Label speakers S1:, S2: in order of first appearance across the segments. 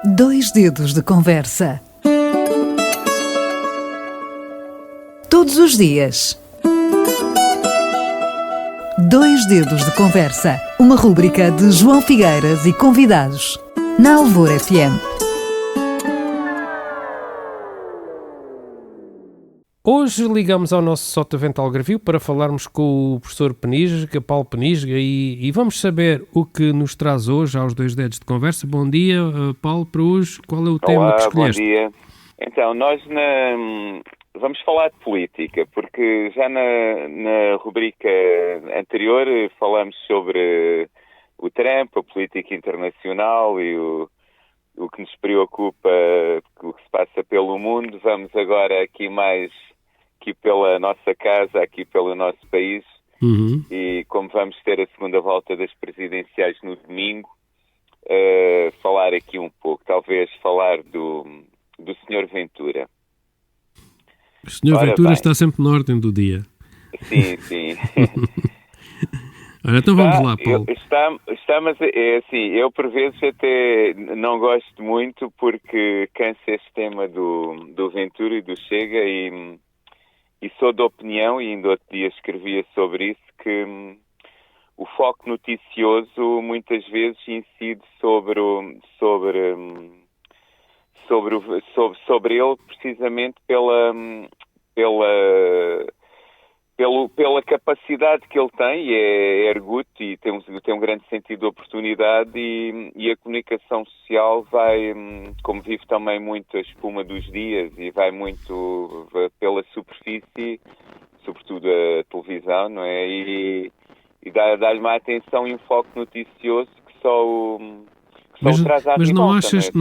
S1: Dois dedos de conversa. Todos os dias. Dois dedos de conversa. Uma rúbrica de João Figueiras e convidados. Na Alvor FM.
S2: Hoje ligamos ao nosso Sotavento Algarvio para falarmos com o professor Penisga, Paulo Penisga, e vamos saber o que nos traz hoje aos dois dedos de conversa. Bom dia, Paulo, para hoje. Qual é o tema que escolheste?
S3: Bom dia. Então, nós vamos falar de política, porque já na rubrica anterior falamos sobre o Trump, a política internacional e o que nos preocupa, o que se passa pelo mundo. Vamos agora aqui mais aqui pela nossa casa, aqui pelo nosso país, e como vamos ter a segunda volta das presidenciais no domingo, falar aqui um pouco, talvez falar do Sr. Ventura.
S2: O Sr. Ventura está sempre na ordem do dia.
S3: Sim, sim.
S2: Olha, então vamos lá, Paulo.
S3: Mas é assim, eu por vezes até não gosto muito porque cansa este tema do Ventura e do Chega e sou da opinião, e ainda outro dia escrevia sobre isso, que o foco noticioso muitas vezes incide sobre ele precisamente pela capacidade que ele tem, e é erguto e tem um grande sentido de oportunidade, e a comunicação social vai, como vive também muito a espuma dos dias e vai muito pela superfície, sobretudo a televisão, não é? E dá-lhe uma atenção e um foco noticioso que só o traz à
S2: mas não
S3: ribalta,
S2: achas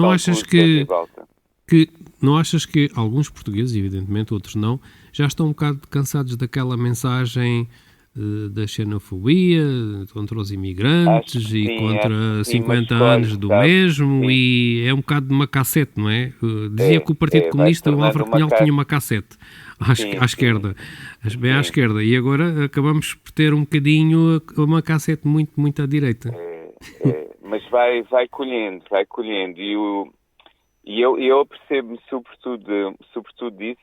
S2: não achas que alguns portugueses, evidentemente, outros não, já estão um bocado cansados daquela mensagem da xenofobia contra os imigrantes contra 50 anos do mesmo, e é um bocado de uma cassete, não é? Dizia que o Partido Comunista, o Álvaro Cunhal, tinha uma cassete à esquerda, bem à esquerda, e agora acabamos por ter um bocadinho uma cassete muito, muito à direita.
S3: Mas vai colhendo, e eu percebo-me sobretudo disso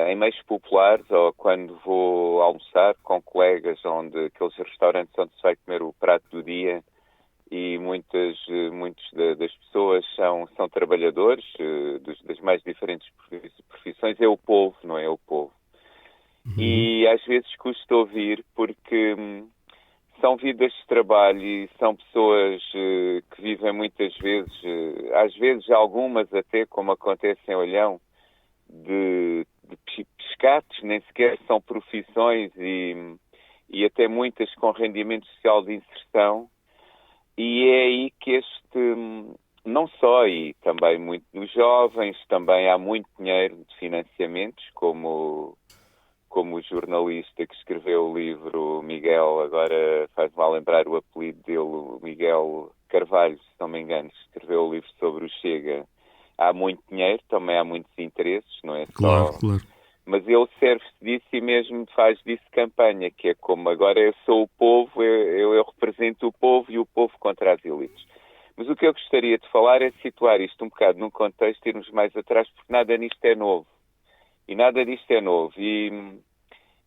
S3: em meios populares, ou quando vou almoçar com colegas, aqueles restaurantes onde se vai comer o prato do dia, e muitas das pessoas são trabalhadores das mais diferentes profissões. É o povo, não é? O povo. E às vezes custa ouvir, porque são vidas de trabalho e são pessoas que vivem muitas vezes, às vezes algumas até, como acontece em Olhão, de pescados, nem sequer são profissões, e até muitas com rendimento social de inserção. E é aí que não só, e também muito nos jovens, também há muito dinheiro de financiamentos, como o jornalista que escreveu o livro, Miguel, agora faz-me mal lembrar o apelido dele, o Miguel Carvalho, se não me engano, escreveu o livro sobre o Chega. Há muito dinheiro, também há muitos interesses, não é?
S2: Claro.
S3: Mas ele serve-se disso e mesmo faz disso campanha, que é como agora eu sou o povo, eu represento o povo e o povo contra as elites. Mas o que eu gostaria de falar é situar isto um bocado num contexto, irmos mais atrás, porque nada nisto é novo. E nada disto é novo. E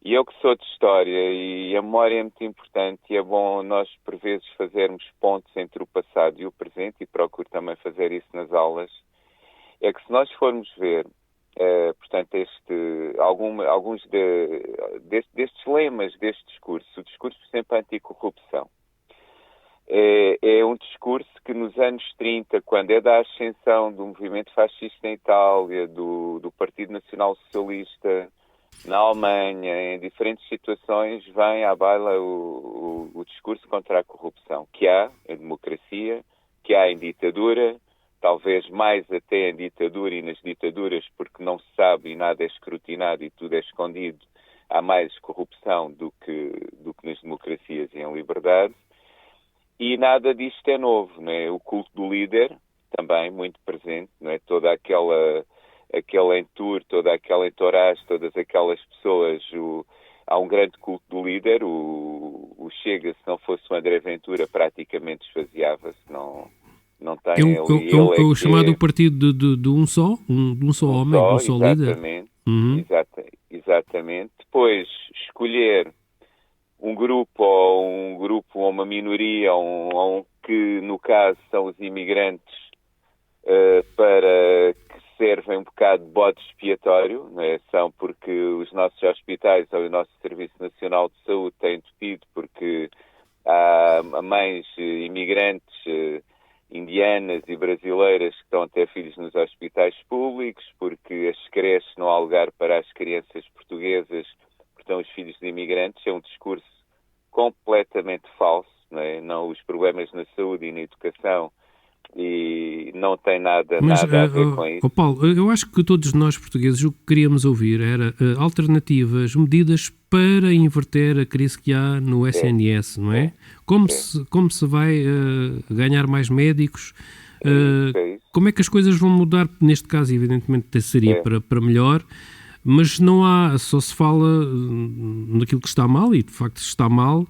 S3: eu que sou de história, e a memória é muito importante, e é bom nós, por vezes, fazermos pontos entre o passado e o presente, e procuro também fazer isso nas aulas. É que se nós formos ver, portanto, alguns destes lemas deste discurso, o discurso, por exemplo, anticorrupção, é um discurso que nos anos 30, quando é da ascensão do movimento fascista em Itália, do Partido Nacional Socialista na Alemanha, em diferentes situações, vem à baila o discurso contra a corrupção, que há em democracia, que há em ditadura, talvez mais até em ditadura e nas ditaduras, porque não se sabe e nada é escrutinado e tudo é escondido, há mais corrupção do que nas democracias e em liberdade. E nada disto é novo, não é? O culto do líder, também muito presente, não é? Toda aquele entour, toda aquela entourage, todas aquelas pessoas, há um grande culto do líder. O Chega, se não fosse o André Ventura, praticamente esvaziava-se, Não tem
S2: é o chamado partido de um só homem, de um só líder.
S3: Exatamente. Depois escolher um grupo ou uma minoria, que no caso são os imigrantes, para que servem um bocado de bode expiatório, não é? São porque os nossos hospitais ou o nosso Serviço Nacional de Saúde têm entupido porque há mães imigrantes indianas e brasileiras que estão a ter filhos nos hospitais públicos, porque as creches não há lugar para as crianças portuguesas, porque estão os filhos de imigrantes. É um discurso completamente falso, não é? Não, os problemas na saúde e na educação e não tem nada a ver com isso.
S2: Paulo, eu acho que todos nós portugueses o que queríamos ouvir era alternativas, medidas para inverter a crise que há no SNS, não é? Como se vai ganhar mais médicos, como é que as coisas vão mudar, neste caso evidentemente seria para melhor, mas não há, só se fala naquilo que está mal, e de facto está mal,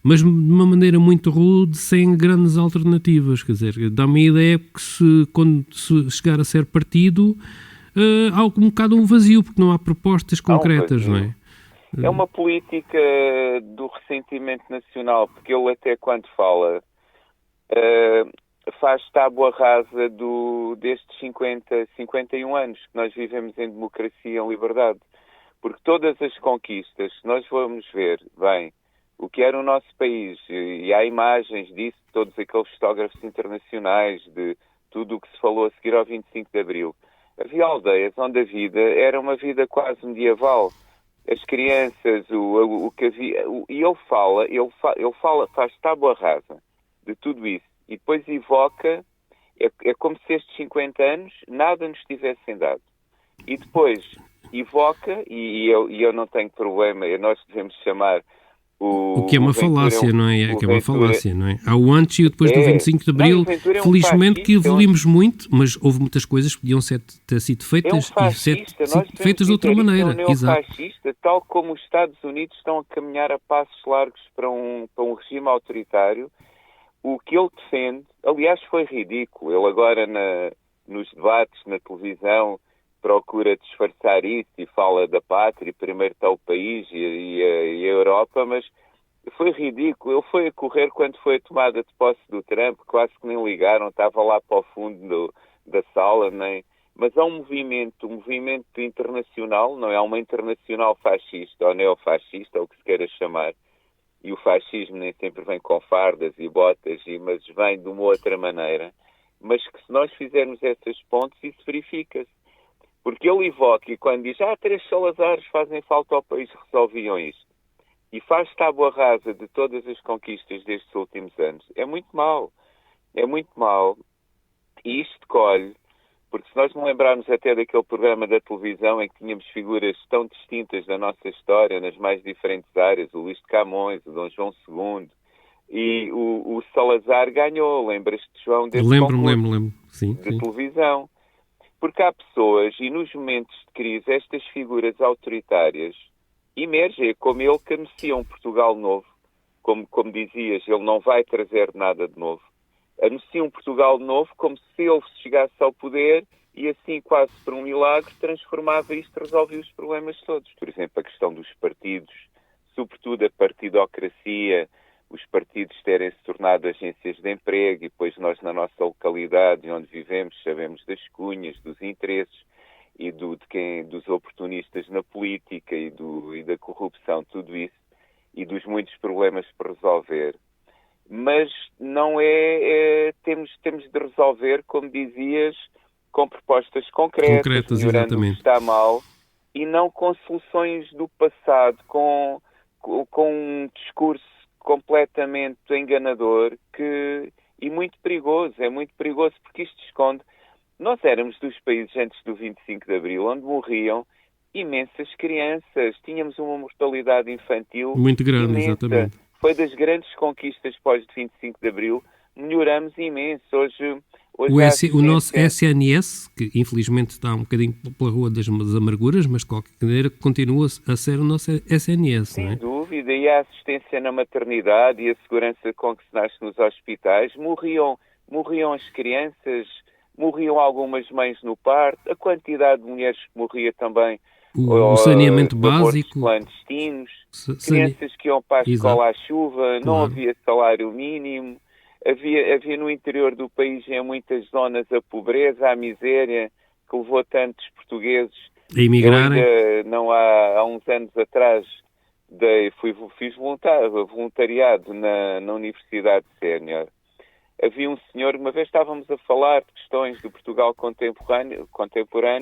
S2: mas de uma maneira muito rude, sem grandes alternativas. Quer dizer, dá-me a ideia que quando se chegar a ser partido, há um bocado um vazio, porque não há propostas concretas, não é?
S3: É uma política do ressentimento nacional, porque ele até quando fala faz tábua rasa destes 51 anos que nós vivemos em democracia e em liberdade. Porque todas as conquistas, se nós vamos ver bem o que era o nosso país, e há imagens disso, todos aqueles fotógrafos internacionais, de tudo o que se falou a seguir ao 25 de Abril, havia aldeias onde a vida era uma vida quase medieval. As crianças, o que havia... E ele fala, faz tábua rasa de tudo isso. E depois evoca, é como se estes 50 anos nada nos tivessem dado. E depois evoca, e eu não tenho problema, nós devemos chamar
S2: o que é uma falácia, não é? É que é uma falácia, não é? Há o antes e o depois do 25 de Abril. Felizmente que evoluímos muito, mas houve muitas coisas que podiam ter sido feitas feitas de outra maneira.
S3: É um neofascista, tal como os Estados Unidos estão a caminhar a passos largos para um regime autoritário. O que ele defende, aliás, foi ridículo. Ele agora nos debates na televisão procura disfarçar isso e fala da pátria, primeiro está o país e a Europa, mas foi ridículo. Ele foi a correr quando foi a tomada de posse do Trump, quase que nem ligaram, estava lá para o fundo da sala, nem... Mas há um movimento internacional, não é? Há uma internacional fascista ou neofascista, ou o que se queira chamar, e o fascismo nem sempre vem com fardas e botas, mas vem de uma outra maneira, mas que se nós fizermos essas pontes, isso verifica-se. Porque ele evoca, e quando diz, 3 Salazares fazem falta ao país, resolviam isto. E faz tábua rasa de todas as conquistas destes últimos anos. É muito mau. E isto colhe, porque se nós nos lembrarmos até daquele programa da televisão em que tínhamos figuras tão distintas da nossa história, nas mais diferentes áreas, o Luís de Camões, o Dom João II, e o Salazar ganhou, lembras-te, João, desse
S2: lembro. Sim.
S3: Televisão. Porque há pessoas, e nos momentos de crise, estas figuras autoritárias emergem, como ele, que anuncia um Portugal novo. Como dizias, ele não vai trazer nada de novo. Anuncia um Portugal novo como se ele chegasse ao poder e assim, quase por um milagre, transformava isto, resolvia os problemas todos. Por exemplo, a questão dos partidos, sobretudo a partidocracia, os partidos terem-se tornado agências de emprego e depois nós na nossa localidade onde vivemos sabemos das cunhas, dos interesses e dos oportunistas na política e da corrupção, tudo isso, e dos muitos problemas por resolver. Mas não temos de resolver, como dizias, com propostas concretas melhorando o que está mal e não com soluções do passado, com um discurso completamente enganador e muito perigoso. É muito perigoso porque isto esconde... Nós éramos dos países antes do 25 de Abril onde morriam imensas crianças. Tínhamos uma mortalidade infantil
S2: muito grande,
S3: imensa.
S2: Exatamente.
S3: Foi das grandes conquistas pós 25 de Abril. Melhoramos imenso. Hoje
S2: o nosso SNS, que infelizmente está um bocadinho pela rua das amarguras, mas de qualquer maneira continua a ser o nosso SNS.
S3: Sem
S2: não é?
S3: dúvida, e a assistência na maternidade e a segurança com que se nasce nos hospitais. Morriam morriam as crianças, morriam algumas mães no parto, a quantidade de mulheres que morria também,
S2: o saneamento básico,
S3: clandestinos, crianças que iam para a escola à chuva, não havia salário mínimo, havia no interior do país, em muitas zonas, a pobreza, a miséria, que levou tantos portugueses
S2: a emigrarem.
S3: Não há uns anos atrás fiz voluntariado na Universidade Sénior. Havia um senhor, uma vez estávamos a falar de questões do Portugal contemporâneo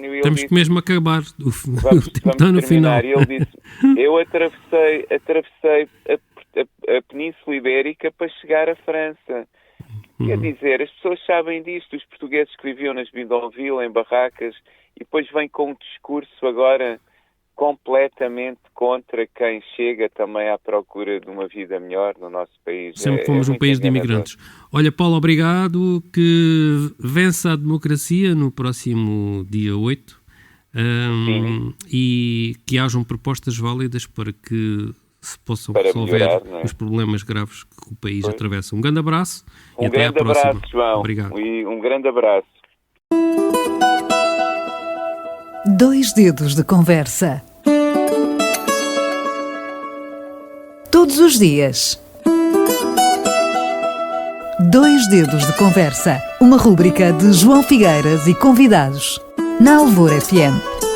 S3: e ele
S2: Estamos
S3: disse,
S2: mesmo a acabar, o tempo está no final.
S3: E ele disse, eu atravessei a Península Ibérica para chegar à França. Quer dizer, as pessoas sabem disto, os portugueses que viviam nas bidonvilles, em barracas, e depois vêm com um discurso agora completamente contra quem chega também à procura de uma vida melhor no nosso país.
S2: Sempre fomos um país de imigrantes. Olha, Paulo, obrigado, que vença a democracia no próximo dia 8 e que hajam propostas válidas para que se possam resolver os problemas graves que o país atravessa. Um grande abraço e até à próxima.
S3: Um grande abraço, João.
S2: Obrigado.
S3: E um grande abraço.
S1: 2 dedos de conversa. Todos os dias. 2 dedos de conversa. Uma rúbrica de João Figueiras e convidados. Na Alvor FM.